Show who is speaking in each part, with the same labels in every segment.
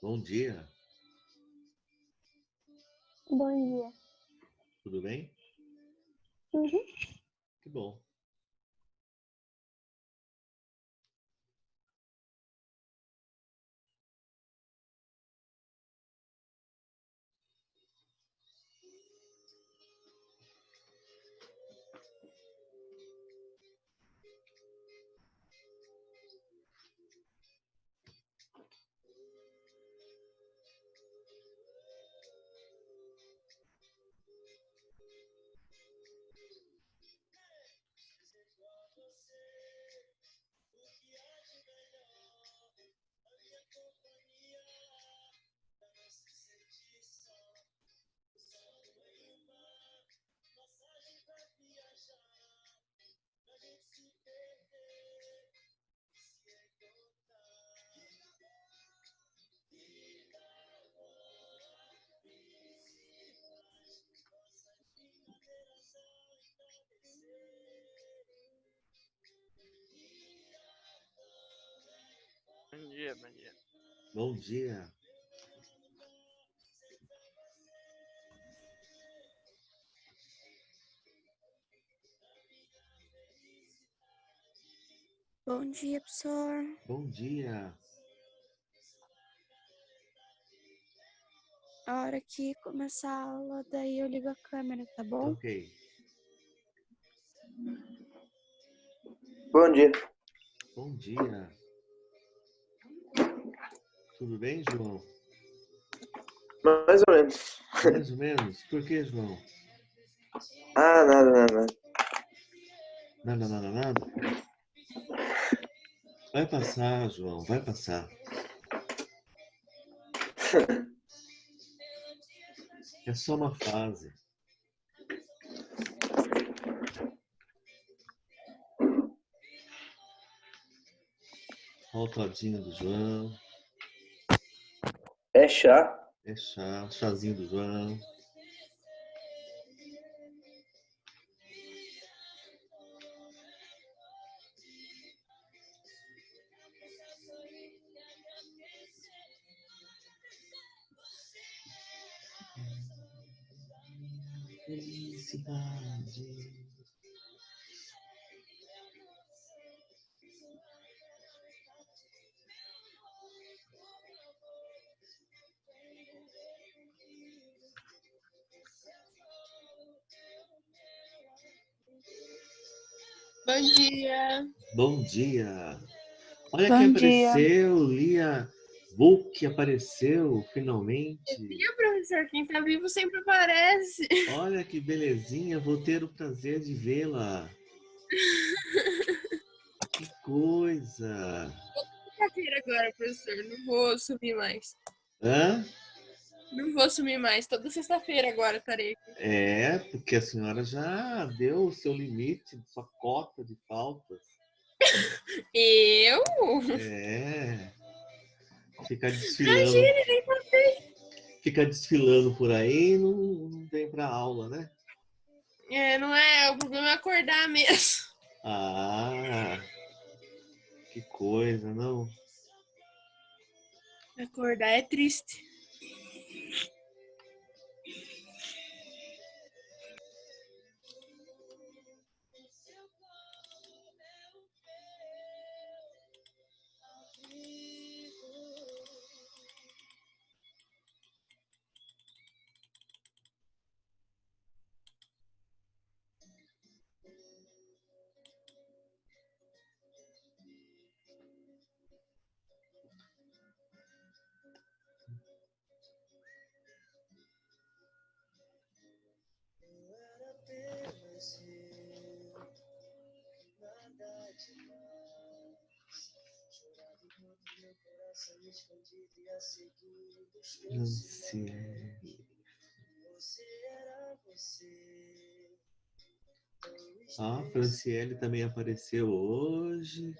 Speaker 1: Bom dia,
Speaker 2: Bom dia.
Speaker 1: tudo bem?
Speaker 2: Uhum.
Speaker 1: Que bom.
Speaker 3: Bom dia, bom dia.
Speaker 1: Bom dia.
Speaker 4: Bom dia, professor.
Speaker 1: Bom dia.
Speaker 4: A hora que começar a aula, daí eu ligo a câmera, tá bom?
Speaker 1: Ok.
Speaker 5: Bom dia.
Speaker 1: Bom dia. Tudo bem, João?
Speaker 5: Mais ou menos.
Speaker 1: Mais ou menos. Por que, João?
Speaker 5: Ah, nada.
Speaker 1: Nada, nada, nada. Vai passar, João, vai passar. É só uma fase. Olha o todinho do João.
Speaker 5: É chá.
Speaker 1: É chá, chazinho do João. Felicidade.
Speaker 6: Bom dia.
Speaker 1: Bom dia. Olha
Speaker 4: Bom
Speaker 1: quem
Speaker 4: dia.
Speaker 1: apareceu, Lia Book apareceu finalmente.
Speaker 6: E professor, quem tá vivo sempre aparece.
Speaker 1: Olha que belezinha, vou ter o prazer de vê-la. Que coisa.
Speaker 6: Brincadeira agora, professor. Não vou sumir mais.
Speaker 1: Hã?
Speaker 6: Não vou sumir mais. Toda sexta-feira agora estarei aqui.
Speaker 1: É, porque a senhora já deu o seu limite, sua cota de faltas.
Speaker 6: Eu?
Speaker 1: É. Ficar desfilando,
Speaker 6: Imagine, nem contei.
Speaker 1: ficar desfilando por aí não vem pra aula, né?
Speaker 6: É, não é. O problema é acordar mesmo.
Speaker 1: Ah, que coisa, não?
Speaker 6: Acordar é triste.
Speaker 1: Franciele. A Franciele também apareceu hoje.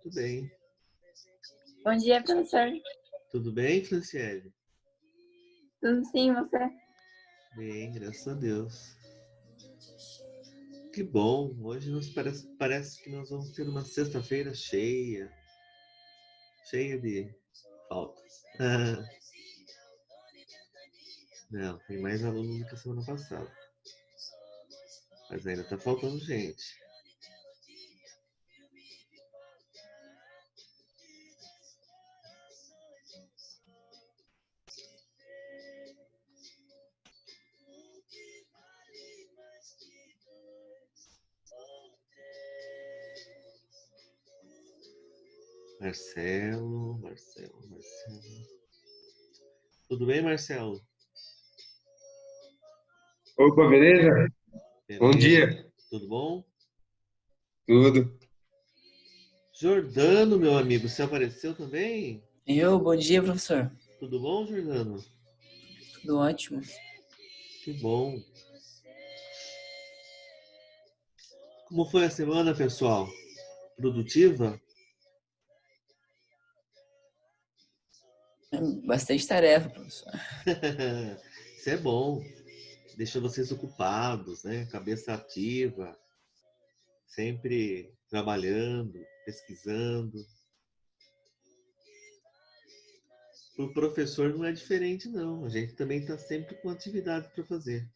Speaker 1: Tudo bem.
Speaker 7: Bom dia, professor.
Speaker 1: Tudo bem, Franciele?
Speaker 7: Tudo sim, você?
Speaker 1: Bem, graças a Deus. Que bom. Hoje parece que nós vamos ter uma sexta-feira cheia de faltas. Não, tem mais alunos do que a semana passada. Mas ainda tá faltando gente. Marcelo. Tudo bem, Marcelo?
Speaker 8: Opa, beleza? Bom dia.
Speaker 1: Tudo bom?
Speaker 8: Tudo.
Speaker 1: Jordano, meu amigo, você apareceu também?
Speaker 9: Bom dia, professor.
Speaker 1: Tudo bom, Jordano?
Speaker 9: Tudo ótimo.
Speaker 1: Que bom. Como foi a semana, pessoal? Produtiva?
Speaker 9: Bastante tarefa, professor.
Speaker 1: Isso é bom. Deixa vocês ocupados, né? Cabeça ativa. Sempre trabalhando, pesquisando. Para o professor não é diferente, não. A gente também está sempre com atividade para fazer.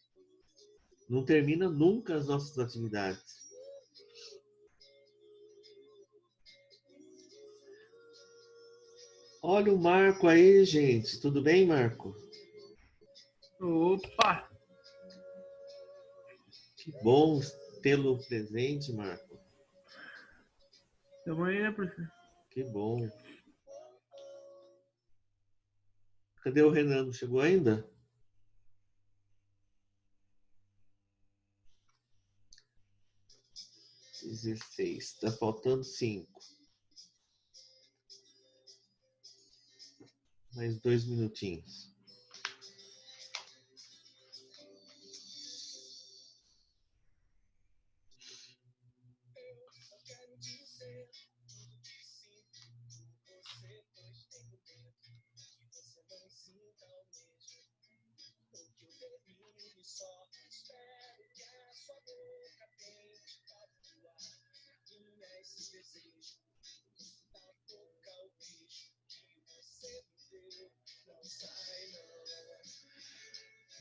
Speaker 1: Não termina nunca as nossas atividades. Olha o Marco aí, gente. Tudo bem, Marco?
Speaker 10: Opa!
Speaker 1: Que bom tê-lo presente, Marco.
Speaker 10: Tamo aí, né, professor?
Speaker 1: Que bom. Cadê o Renan? Não chegou ainda? Tá faltando 5. Mais 2 minutinhos.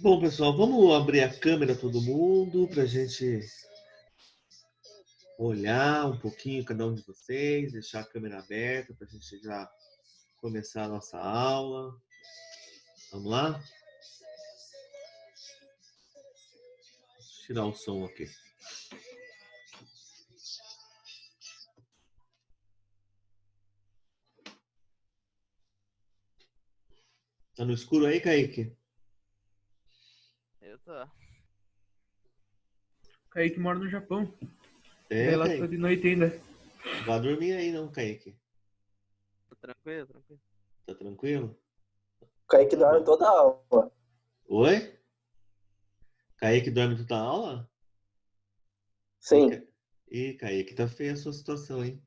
Speaker 1: Bom, pessoal, vamos abrir a câmera todo mundo para a gente olhar um pouquinho cada um de vocês, deixar a câmera aberta para a gente já começar a nossa aula. Vamos lá? Deixa eu tirar o som aqui. Tá no escuro aí, Kaique?
Speaker 3: Eu tô.
Speaker 10: Kaique mora no Japão.
Speaker 1: É,
Speaker 10: Lá tá
Speaker 1: Kaique.
Speaker 10: de noite ainda.
Speaker 1: Vai dormir aí não, Kaique.
Speaker 3: Tranquilo, tranquilo.
Speaker 1: Tá tranquilo?
Speaker 5: O Kaique dorme toda a aula.
Speaker 1: Oi? Kaique dorme toda a aula?
Speaker 5: Sim.
Speaker 1: Ih, Kaique, tá feia a sua situação, hein?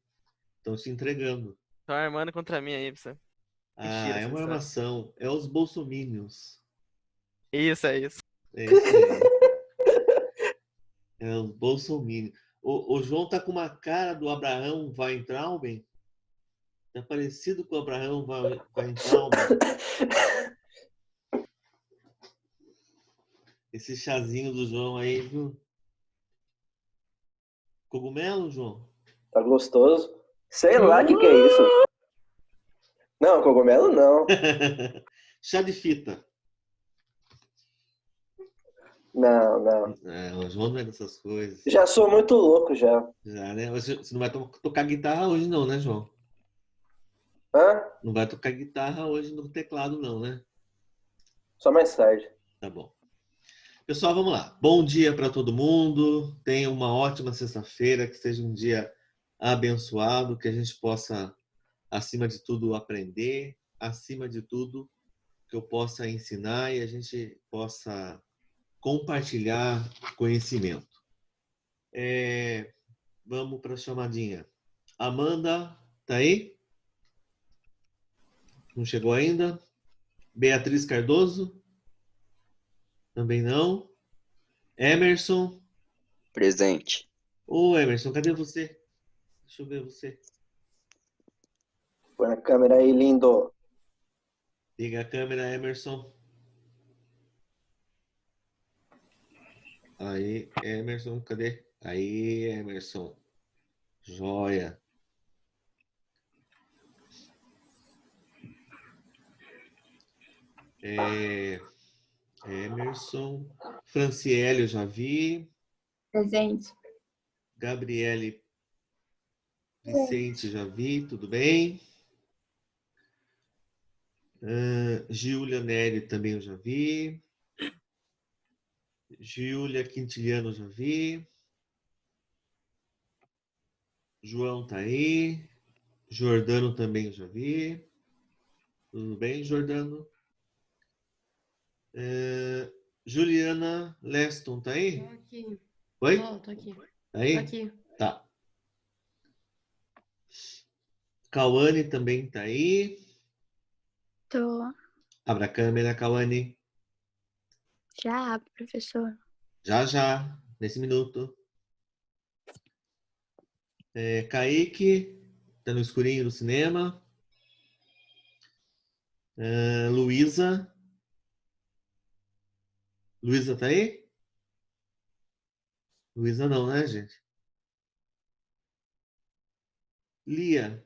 Speaker 1: Estão te entregando.
Speaker 3: Tô armando contra mim aí, professor. Mentira,
Speaker 1: É
Speaker 3: você
Speaker 1: uma
Speaker 3: sabe.
Speaker 1: armação. É os bolsominions.
Speaker 3: Isso, é isso.
Speaker 1: É isso aí. É os bolsominions. O João tá com uma cara do Abraham Weintraub. Tá parecido com o Abraham Weintraub. Esse chazinho do João aí, viu? Cogumelo, João?
Speaker 5: Tá gostoso. Sei lá o que é isso. Não, cogumelo não.
Speaker 1: Chá de fita.
Speaker 5: Não, não.
Speaker 1: O João não é dessas coisas.
Speaker 5: Já sou muito louco já.
Speaker 1: Já, né? Você não vai tocar guitarra hoje não, né, João?
Speaker 5: Hã?
Speaker 1: Não vai tocar guitarra hoje no teclado não, né?
Speaker 5: Só mais tarde.
Speaker 1: Tá bom. Pessoal, vamos lá. Bom dia para todo mundo. Tenha uma ótima sexta-feira, que seja um dia abençoado, que a gente possa, acima de tudo, aprender, acima de tudo, que eu possa ensinar e a gente possa compartilhar conhecimento. Vamos para a chamadinha. Amanda, tá aí? Não chegou ainda? Beatriz Cardoso? Também não. Emerson?
Speaker 10: Presente.
Speaker 1: Ô, Emerson, cadê você? Deixa eu ver você.
Speaker 5: Põe a câmera aí, lindo.
Speaker 1: Liga a câmera, Emerson. Aí, Emerson, cadê? Aí, Emerson. Joia. Emerson. Franciele, eu já vi.
Speaker 7: Presente.
Speaker 1: Gabriele Vicente, já vi. Tudo bem? Giulia Neri também eu já vi. Giulia Quintiliano já vi. João tá aí. Jordano também eu já vi. Tudo bem, Jordano? Juliana Leston tá aí?
Speaker 11: Tô aqui.
Speaker 1: Oi?
Speaker 11: Tô aqui.
Speaker 1: Tá aí?
Speaker 11: Tô aqui.
Speaker 1: Tá. Cauane também tá aí.
Speaker 4: Tô.
Speaker 1: Abra a câmera, Cauane.
Speaker 4: Já abre, professor.
Speaker 1: Já, nesse minuto. Kaique, tá no escurinho do cinema. Luísa. Luísa tá aí? Luísa não, né, gente? Lia.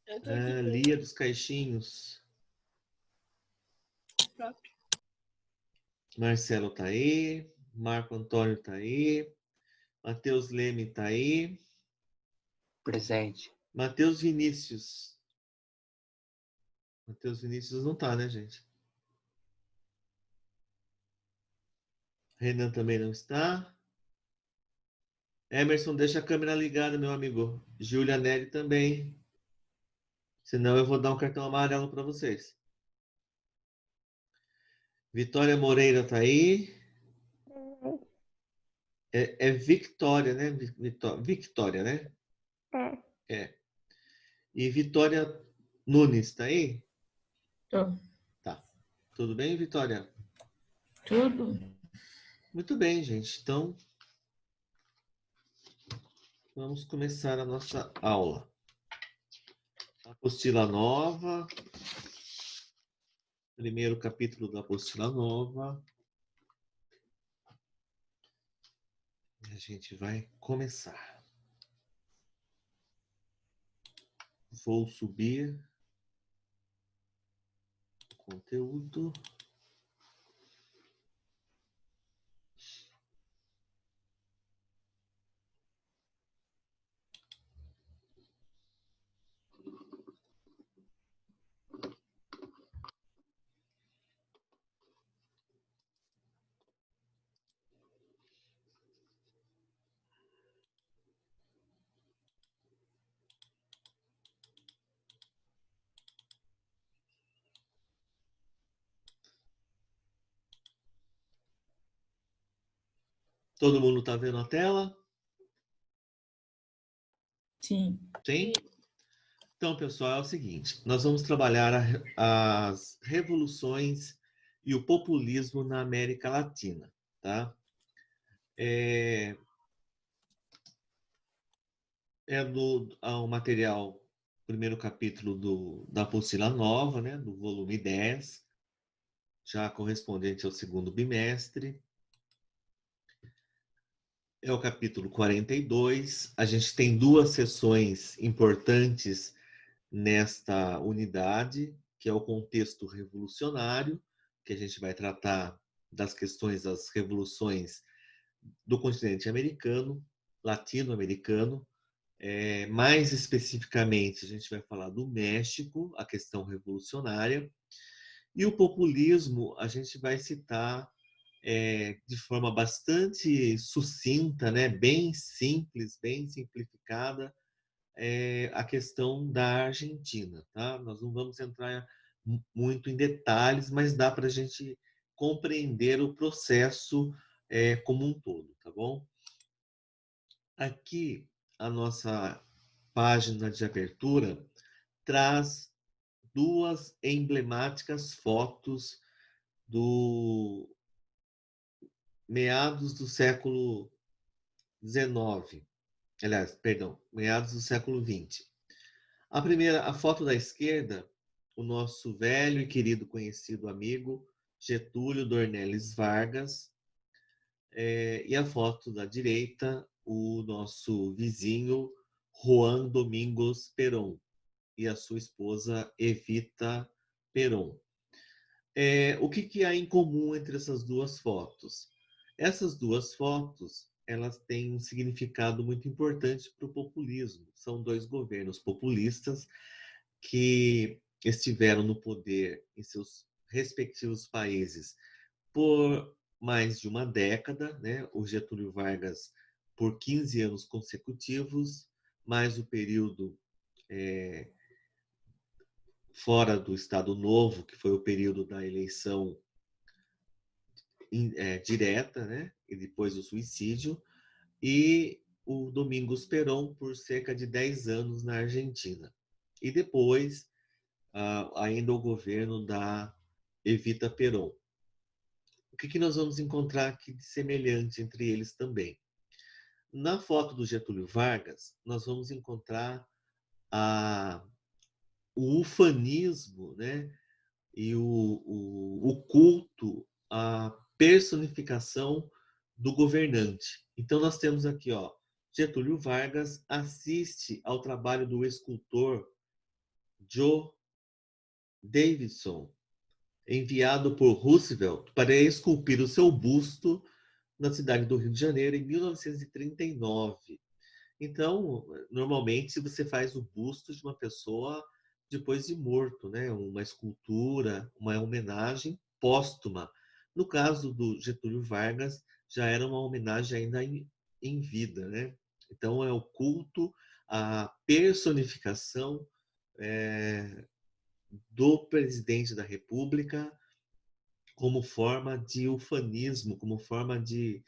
Speaker 6: Eu tô aqui.
Speaker 1: Lia dos Caixinhos.
Speaker 6: Próprio.
Speaker 1: Marcelo tá aí. Marco Antônio tá aí. Matheus Leme tá aí.
Speaker 10: Presente.
Speaker 1: Matheus Vinícius. Matheus Vinícius não tá, né, gente? Renan também não está. Emerson, deixa a câmera ligada, meu amigo. Júlia Neri também. Senão eu vou dar um cartão amarelo para vocês. Vitória Moreira tá aí. É Victória, né? Victória, né? É. E Vitória Nunes tá aí?
Speaker 9: Tô.
Speaker 1: Tá. Tudo bem, Vitória?
Speaker 9: Tudo.
Speaker 1: Muito bem, gente. Então, vamos começar a nossa aula. Apostila nova. Primeiro capítulo da apostila nova. E a gente vai começar. Vou subir o conteúdo. Todo mundo está vendo a tela?
Speaker 9: Sim.
Speaker 1: Sim? Então, pessoal, é o seguinte. Nós vamos trabalhar as revoluções e o populismo na América Latina, tá? É o material, primeiro capítulo da apostila nova, né? Do volume 10, já correspondente ao segundo bimestre. É o capítulo 42. A gente tem duas sessões importantes nesta unidade, que é o contexto revolucionário, que a gente vai tratar das questões das revoluções do continente americano, latino-americano. Mais especificamente, a gente vai falar do México, a questão revolucionária. E o populismo, a gente vai citar de forma bastante sucinta, né? Bem simples, bem simplificada, a questão da Argentina. Tá? Nós não vamos entrar muito em detalhes, mas dá para a gente compreender o processo como um todo, tá bom? Aqui, a nossa página de abertura traz duas emblemáticas fotos do meados do século XIX. Aliás, perdão, meados do século XX. A primeira, a foto da esquerda, o nosso velho e querido conhecido amigo Getúlio Dornelles Vargas, e a foto da direita, o nosso vizinho Juan Domingos Perón e a sua esposa Evita Perón. O que há em comum entre essas duas fotos? Essas duas fotos, elas têm um significado muito importante para o populismo. São dois governos populistas que estiveram no poder em seus respectivos países por mais de uma década, né? O Getúlio Vargas por 15 anos consecutivos, mais o período fora do Estado Novo, que foi o período da eleição direta, né? E depois o suicídio, e o Domingos Perón por cerca de 10 anos na Argentina. E depois, ainda o governo da Evita Perón. O que nós vamos encontrar aqui de semelhante entre eles também? Na foto do Getúlio Vargas, nós vamos encontrar o ufanismo, né? E o culto à personificação do governante. Então, nós temos aqui, ó, Getúlio Vargas assiste ao trabalho do escultor Joe Davidson, enviado por Roosevelt para esculpir o seu busto na cidade do Rio de Janeiro em 1939. Então, normalmente, você faz o busto de uma pessoa depois de morto, né? Uma escultura, uma homenagem póstuma. No caso do Getúlio Vargas, já era uma homenagem ainda em vida, né? Então, é o culto à personificação do presidente da República como forma de ufanismo, como forma de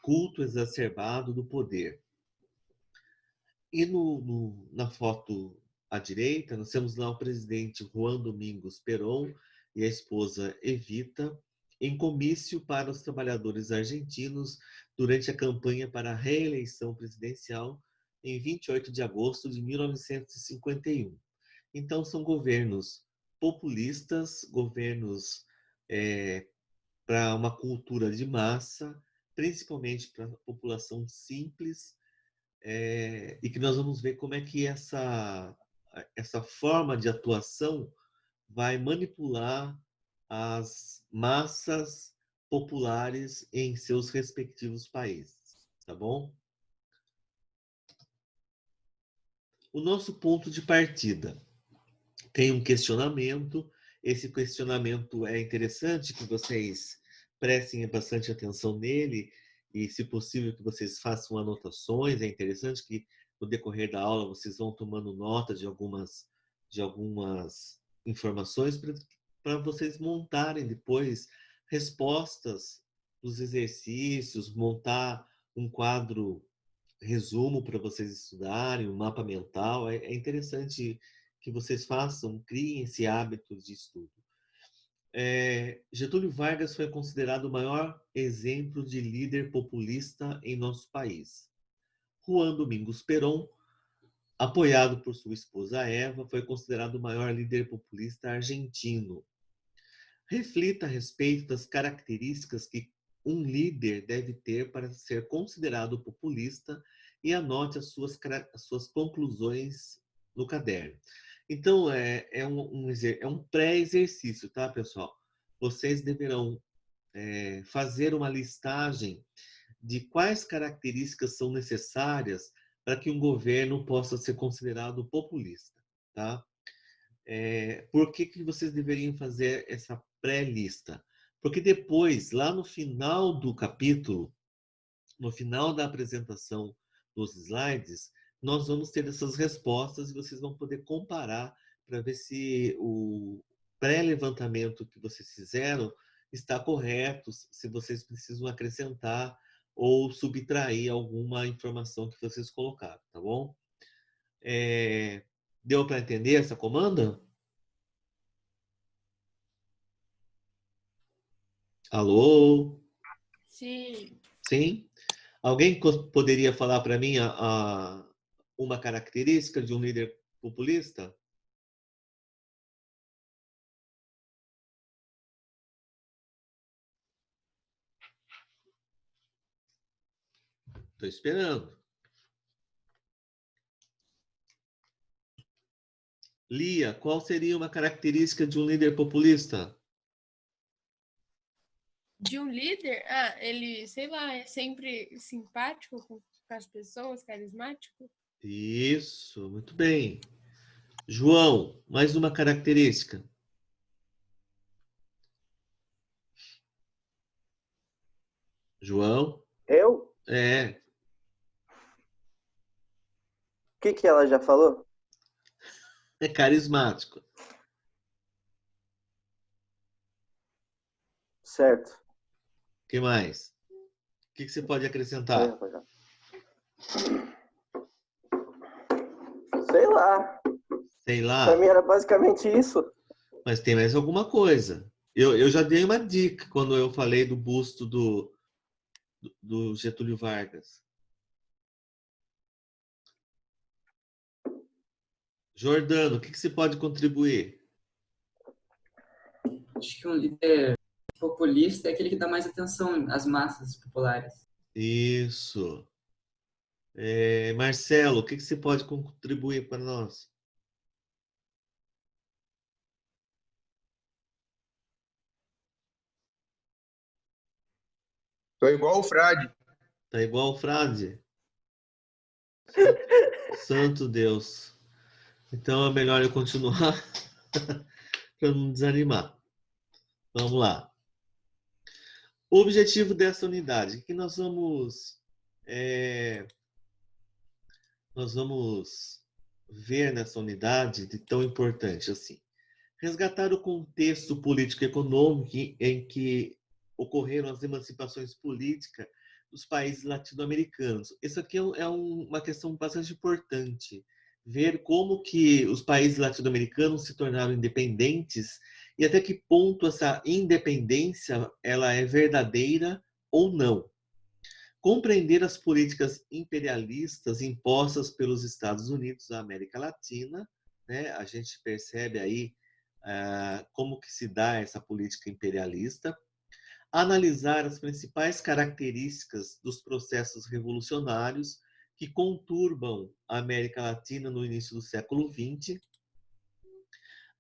Speaker 1: culto exacerbado do poder. E na foto à direita, nós temos lá o presidente Juan Domingos Perón e a esposa Evita em comício para os trabalhadores argentinos durante a campanha para a reeleição presidencial em 28 de agosto de 1951. Então, são governos populistas, governos para uma cultura de massa, principalmente para a população simples, e que nós vamos ver como é que essa forma de atuação vai manipular as massas populares em seus respectivos países, tá bom? O nosso ponto de partida tem um questionamento. Esse questionamento é interessante que vocês prestem bastante atenção nele e, se possível, que vocês façam anotações. É interessante que, no decorrer da aula, vocês vão tomando nota de algumas informações para vocês montarem depois respostas dos exercícios, montar um quadro resumo para vocês estudarem, um mapa mental. É interessante que vocês criem esse hábito de estudo. Getúlio Vargas foi considerado o maior exemplo de líder populista em nosso país. Juan Domingos Perón, apoiado por sua esposa Eva, foi considerado o maior líder populista argentino. Reflita a respeito das características que um líder deve ter para ser considerado populista e anote as suas conclusões no caderno. Então, é um pré-exercício, tá, pessoal? Vocês deverão fazer uma listagem de quais características são necessárias para que um governo possa ser considerado populista, tá? Por que vocês deveriam fazer essa pré-lista? Porque depois, lá no final do capítulo, no final da apresentação dos slides, nós vamos ter essas respostas e vocês vão poder comparar para ver se pré-levantamento que vocês fizeram está correto, se vocês precisam acrescentar ou subtrair alguma informação que vocês colocaram, tá bom? Deu para entender essa comanda? Alô?
Speaker 6: Sim.
Speaker 1: Sim? Alguém poderia falar para mim uma característica de um líder populista? Estou esperando. Lia, qual seria uma característica de um líder populista?
Speaker 6: De um líder? Ah, ele, sei lá, é sempre simpático com as pessoas, carismático.
Speaker 1: Isso, muito bem. João, mais uma característica. João?
Speaker 5: Eu?
Speaker 1: É.
Speaker 5: O que ela já falou?
Speaker 1: É carismático.
Speaker 5: Certo.
Speaker 1: O que mais? O que você pode acrescentar?
Speaker 5: Sei lá.
Speaker 1: Sei lá.
Speaker 5: Pra mim era basicamente isso.
Speaker 1: Mas tem mais alguma coisa. Eu já dei uma dica quando eu falei do busto do Getúlio Vargas. Jordano, o que você pode contribuir?
Speaker 11: Acho que um líder populista é aquele que dá mais atenção às massas populares.
Speaker 1: Isso. Marcelo, o que você pode contribuir para nós?
Speaker 8: Tô igual o Frade.
Speaker 1: Tá igual o Frade? Santo Deus. Então é melhor eu continuar para não desanimar. Vamos lá. O objetivo dessa unidade, o que nós vamos ver nessa unidade de tão importante assim? Resgatar o contexto político-econômico em que ocorreram as emancipações políticas dos países latino-americanos. Isso aqui é uma questão bastante importante. Ver como que os países latino-americanos se tornaram independentes e até que ponto essa independência ela é verdadeira ou não. Compreender as políticas imperialistas impostas pelos Estados Unidos da América Latina, né? A gente percebe aí como que se dá essa política imperialista. Analisar as principais características dos processos revolucionários que conturbam a América Latina no início do século XX.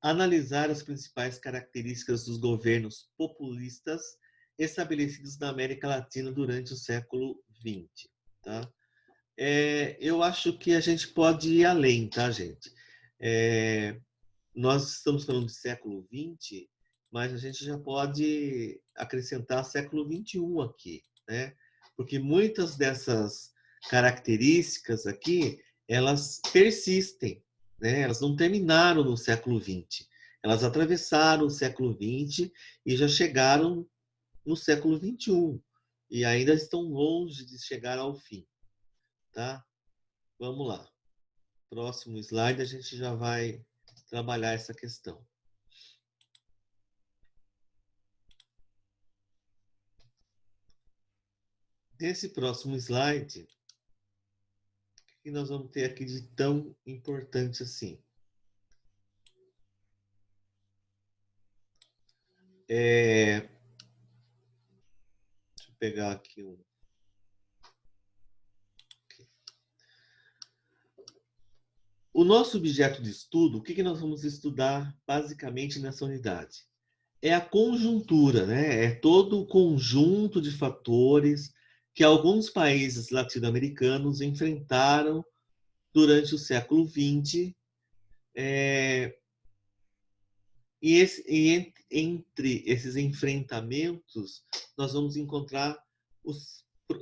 Speaker 1: Analisar as principais características dos governos populistas estabelecidos na América Latina durante o século XX. Tá? Eu acho que a gente pode ir além, tá, gente? Nós estamos falando de século XX, mas a gente já pode acrescentar século XXI aqui, né? Porque muitas dessas características aqui, elas persistem, né? Elas não terminaram no século XX. Elas atravessaram o século XX e já chegaram no século XXI. E ainda estão longe de chegar ao fim, tá? Vamos lá. Próximo slide, a gente já vai trabalhar essa questão. Nesse próximo slide, o que nós vamos ter aqui de tão importante assim? Deixa eu pegar aqui um. O nosso objeto de estudo, o que nós vamos estudar basicamente nessa unidade? É a conjuntura, né? É todo o conjunto de fatores que alguns países latino-americanos enfrentaram durante o século XX. Entre esses enfrentamentos, nós vamos encontrar,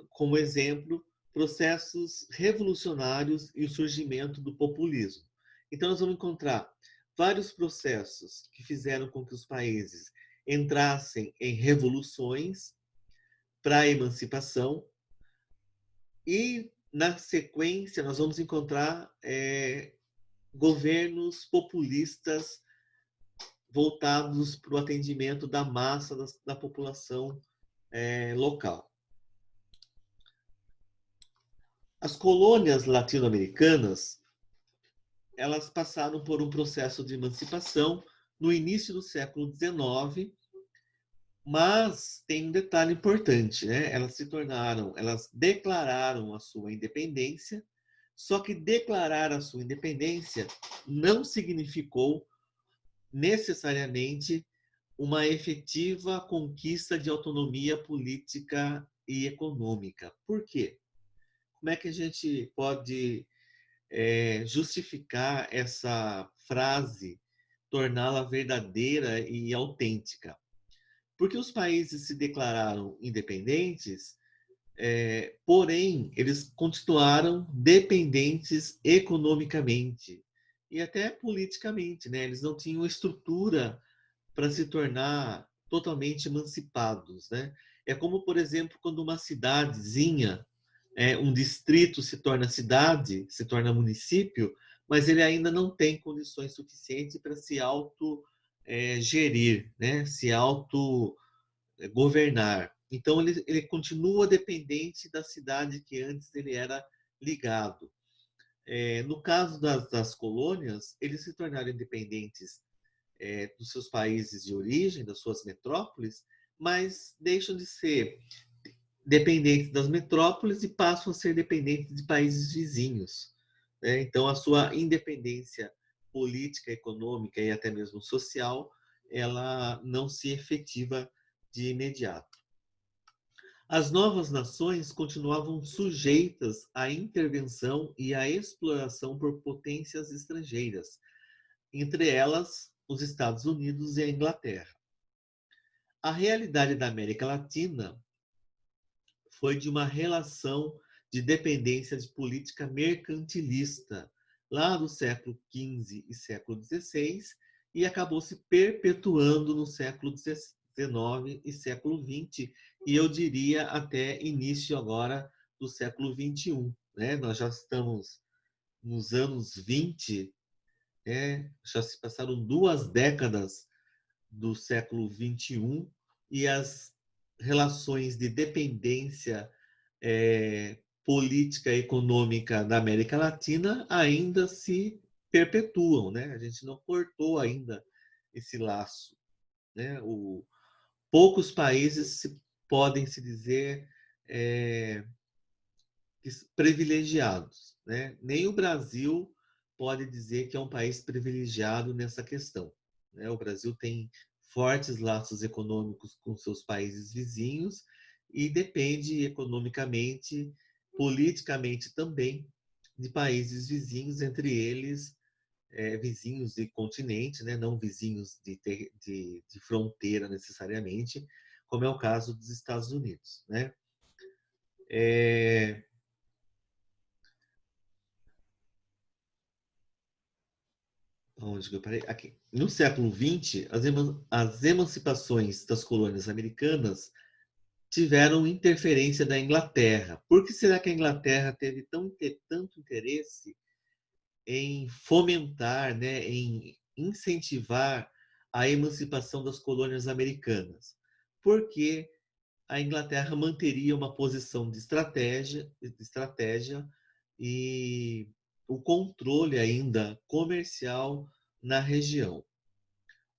Speaker 1: como exemplo, processos revolucionários e o surgimento do populismo. Então, nós vamos encontrar vários processos que fizeram com que os países entrassem em revoluções para a emancipação e, na sequência, nós vamos encontrar governos populistas voltados para o atendimento da massa da população local. As colônias latino-americanas, elas passaram por um processo de emancipação no início do século XIX, mas tem um detalhe importante, né? Elas declararam a sua independência, só que declarar a sua independência não significou necessariamente uma efetiva conquista de autonomia política e econômica. Por quê? Como é que a gente pode justificar essa frase, torná-la verdadeira e autêntica? Porque os países se declararam independentes, porém, eles continuaram dependentes economicamente e até politicamente, né? Eles não tinham estrutura para se tornar totalmente emancipados, né? É como, por exemplo, quando uma cidadezinha, um distrito se torna cidade, se torna município, mas ele ainda não tem condições suficientes para se gerir, né? Se governar. Então, ele continua dependente da cidade que antes ele era ligado. No caso das colônias, eles se tornaram independentes dos seus países de origem, das suas metrópoles, mas deixam de ser dependentes das metrópoles e passam a ser dependentes de países vizinhos, né? Então, a sua independência política, econômica e até mesmo social, ela não se efetiva de imediato. As novas nações continuavam sujeitas à intervenção e à exploração por potências estrangeiras, entre elas os Estados Unidos e a Inglaterra. A realidade da América Latina foi de uma relação de dependência de política mercantilista, lá do século XV e século XVI, e acabou se perpetuando no século XIX e século XX, e eu diria até início agora do século XXI, né? Nós já estamos nos anos 20, já se passaram 2 décadas do século XXI e as relações de dependência política e econômica da América Latina ainda se perpetuam, né? A gente não cortou ainda esse laço, né? Poucos países podem se dizer privilegiados, né? Nem o Brasil pode dizer que é um país privilegiado nessa questão, né? O Brasil tem fortes laços econômicos com seus países vizinhos e depende economicamente, politicamente também, de países vizinhos, entre eles vizinhos de continente, né? Não vizinhos de fronteira necessariamente, como é o caso dos Estados Unidos, né? Onde que eu parei? Aqui. No século XX, as emancipações das colônias americanas tiveram interferência da Inglaterra. Por que será que a Inglaterra teve tanto interesse em fomentar, né, em incentivar a emancipação das colônias americanas? Porque a Inglaterra manteria uma posição de estratégia e o controle ainda comercial na região.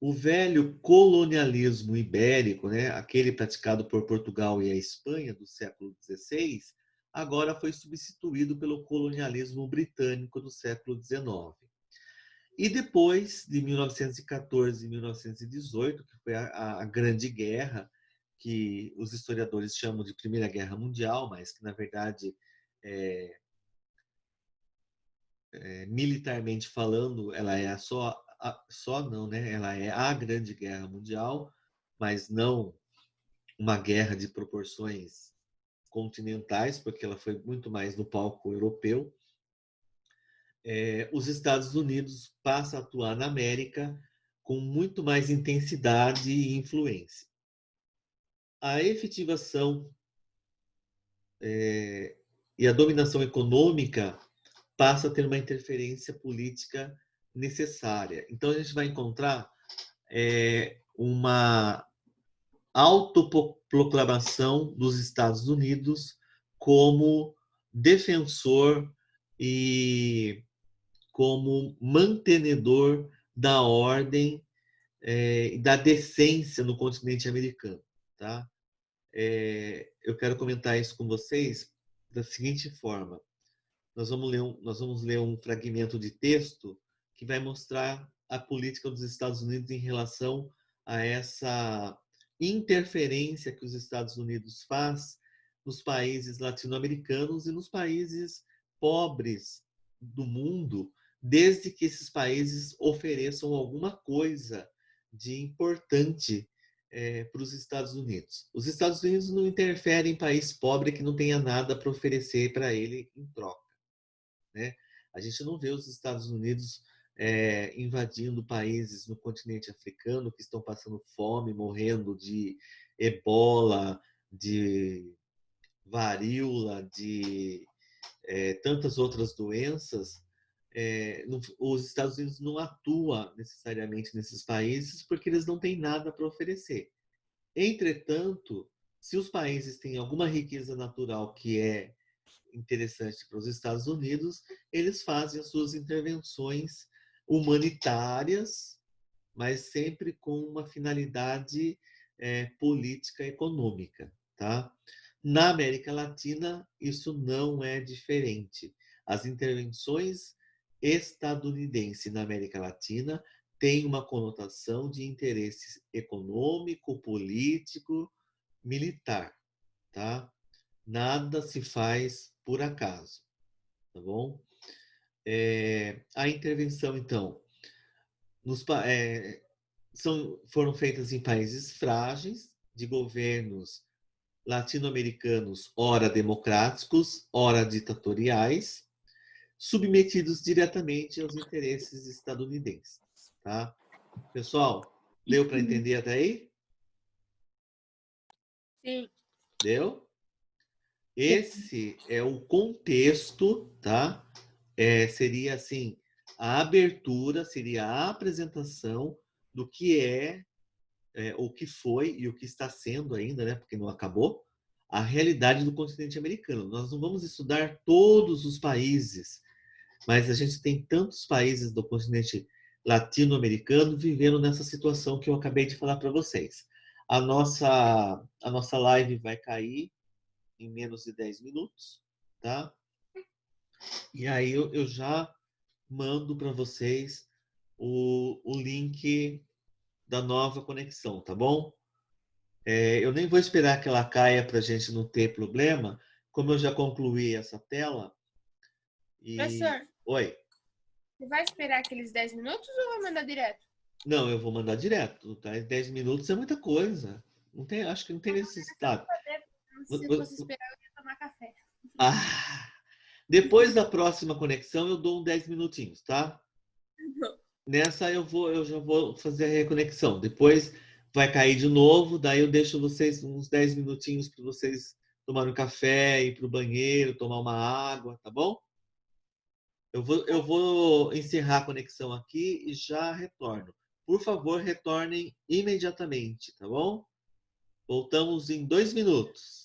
Speaker 1: O velho colonialismo ibérico, né, aquele praticado por Portugal e a Espanha do século XVI, agora foi substituído pelo colonialismo britânico do século XIX. E depois de 1914 e 1918, que foi a Grande Guerra, que os historiadores chamam de Primeira Guerra Mundial, mas que, na verdade, militarmente falando, ela é ela é a Grande Guerra Mundial, mas não uma guerra de proporções continentais, porque ela foi muito mais no palco europeu. os Estados Unidos passam a atuar na América com muito mais intensidade e influência. A efetivação e a dominação econômica passa a ter uma interferência política necessária. Então, a gente vai encontrar uma autoproclamação dos Estados Unidos como defensor e como mantenedor da ordem e da decência no continente americano, tá? Eu quero comentar isso com vocês da seguinte forma. Nós vamos ler um fragmento de texto que vai mostrar a política dos Estados Unidos em relação a essa interferência que os Estados Unidos faz nos países latino-americanos e nos países pobres do mundo, desde que esses países ofereçam alguma coisa de importante para os Estados Unidos. Os Estados Unidos não interferem em país pobre que não tenha nada para oferecer para ele em troca, né? A gente não vê os Estados Unidos invadindo países no continente africano que estão passando fome, morrendo de ebola, de varíola, de tantas outras doenças. Os Estados Unidos não atuam necessariamente nesses países porque eles não têm nada para oferecer. Entretanto, se os países têm alguma riqueza natural que é interessante para os Estados Unidos, eles fazem as suas intervenções humanitárias, mas sempre com uma finalidade política econômica, tá? Na América Latina, isso não é diferente. As intervenções estadunidenses na América Latina têm uma conotação de interesse econômico, político, militar, tá? Nada se faz por acaso, tá bom? A intervenção, então, foram feitas em países frágeis, de governos latino-americanos, ora democráticos, ora ditatoriais, submetidos diretamente aos interesses estadunidenses, tá? Pessoal, deu para entender até aí?
Speaker 6: Sim.
Speaker 1: Deu? Esse é o contexto, tá? Seria assim, a abertura, seria a apresentação do que o que foi e o que está sendo ainda, né? Porque não acabou, a realidade do continente americano. Nós não vamos estudar todos os países, mas a gente tem tantos países do continente latino-americano vivendo nessa situação que eu acabei de falar para vocês. A nossa live vai cair em menos de 10 minutos, tá? E aí eu já mando para vocês o link da nova conexão, tá bom? Eu nem vou esperar que ela caia para a gente não ter problema, como eu já concluí essa tela.
Speaker 6: Professor.
Speaker 1: Oi.
Speaker 6: Você vai esperar aqueles 10 minutos ou vai mandar direto?
Speaker 1: Não, eu vou mandar direto, tá? 10 minutos é muita coisa. Acho que não tem necessidade.
Speaker 6: Se eu fosse esperar, eu ia tomar café.
Speaker 1: Depois da próxima conexão, eu dou uns 10 minutinhos, tá? Nessa eu já vou fazer a reconexão. Depois vai cair de novo, daí eu deixo vocês uns 10 minutinhos para vocês tomarem um café, ir para o banheiro, tomar uma água, tá bom? Eu vou encerrar a conexão aqui e já retorno. Por favor, retornem imediatamente, tá bom? Voltamos em 2 minutos.